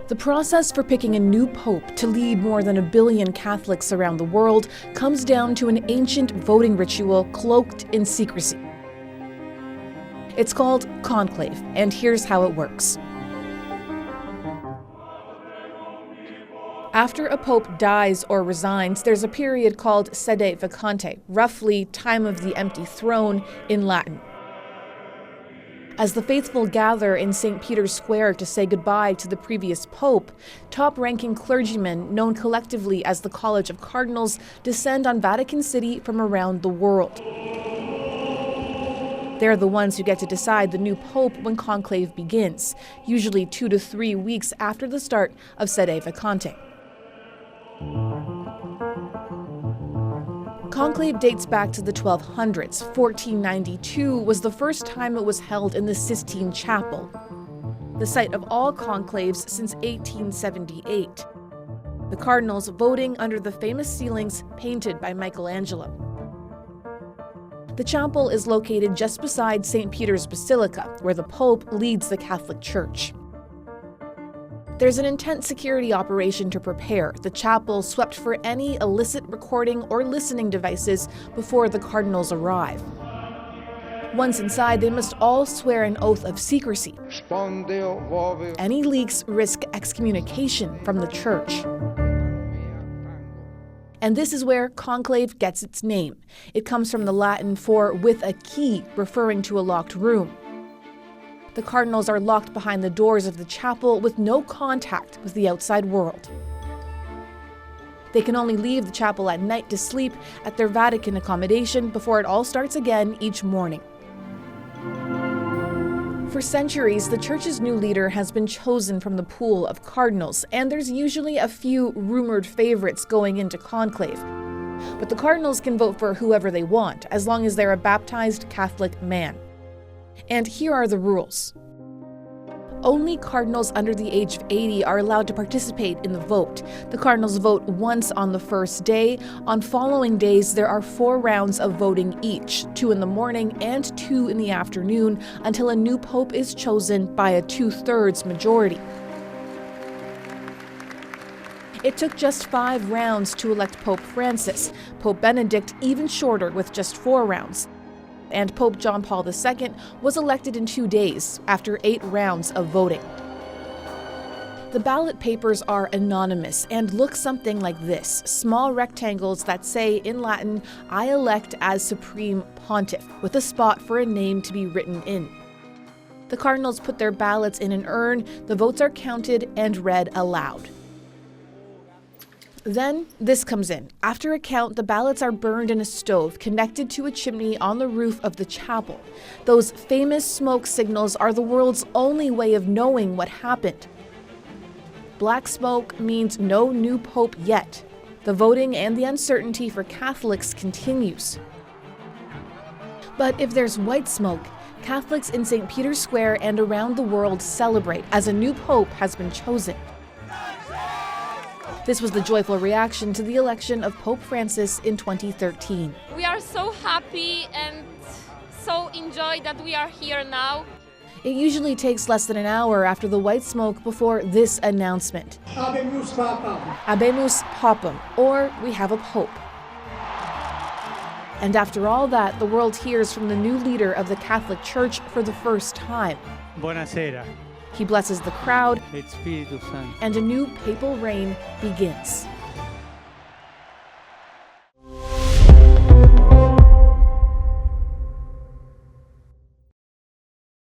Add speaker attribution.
Speaker 1: The process for picking a new pope to lead more than 1 billion Catholics around the world comes down to an ancient voting ritual cloaked in secrecy. It's called Conclave, and here's how it works. After a pope dies or resigns, there's a period called sede vacante, roughly time of the empty throne in Latin. As the faithful gather in St. Peter's Square to say goodbye to the previous pope, top-ranking clergymen, known collectively as the College of Cardinals, descend on Vatican City from around the world. They're the ones who get to decide the new pope when conclave begins, usually 2 to 3 weeks after the start of sede vacante. Conclave dates back to the 1200s. 1492 was the first time it was held in the Sistine Chapel, the site of all conclaves since 1878. The cardinals voting under the famous ceilings painted by Michelangelo. The chapel is located just beside St. Peter's Basilica, where the Pope leads the Catholic Church. There's an intense security operation to prepare. The chapel swept for any illicit recording or listening devices before the cardinals arrive. Once inside, they must all swear an oath of secrecy. Any leaks risk excommunication from the church. And this is where conclave gets its name. It comes from the Latin for with a key, referring to a locked room. The cardinals are locked behind the doors of the chapel with no contact with the outside world. They can only leave the chapel at night to sleep at their Vatican accommodation before it all starts again each morning. For centuries, the church's new leader has been chosen from the pool of cardinals, and there's usually a few rumored favorites going into conclave. But the cardinals can vote for whoever they want, as long as they're a baptized Catholic man. And here are the rules. Only cardinals under the age of 80 are allowed to participate in the vote. The cardinals vote once on the first day. On following days, there are 4 rounds of voting each, 2 in the morning and 2 in the afternoon, until a new pope is chosen by a 2/3 majority. It took just 5 rounds to elect Pope Francis, Pope Benedict even shorter with just 4 rounds. And Pope John Paul II was elected in 2 days after 8 rounds of voting. The ballot papers are anonymous and look something like this, small rectangles that say in Latin, "I elect as Supreme Pontiff," with a spot for a name to be written in. The cardinals put their ballots in an urn, the votes are counted and read aloud. Then this comes in. After a count, the ballots are burned in a stove connected to a chimney on the roof of the chapel. Those famous smoke signals are the world's only way of knowing what happened. Black smoke means no new pope yet. The voting and the uncertainty for Catholics continues. But if there's white smoke, Catholics in St. Peter's Square and around the world celebrate as a new pope has been chosen. This was the joyful reaction to the election of Pope Francis in 2013.
Speaker 2: We are so happy and so enjoyed that we are here now.
Speaker 1: It usually takes less than an hour after the white smoke before this announcement.
Speaker 3: Habemus Papam.
Speaker 1: Habemus Papam, or we have a pope. And after all that, the world hears from the new leader of the Catholic Church for the first time.
Speaker 4: Buonasera.
Speaker 1: He blesses the crowd,
Speaker 4: Et Spiritus Sancto.
Speaker 1: and a new papal reign begins.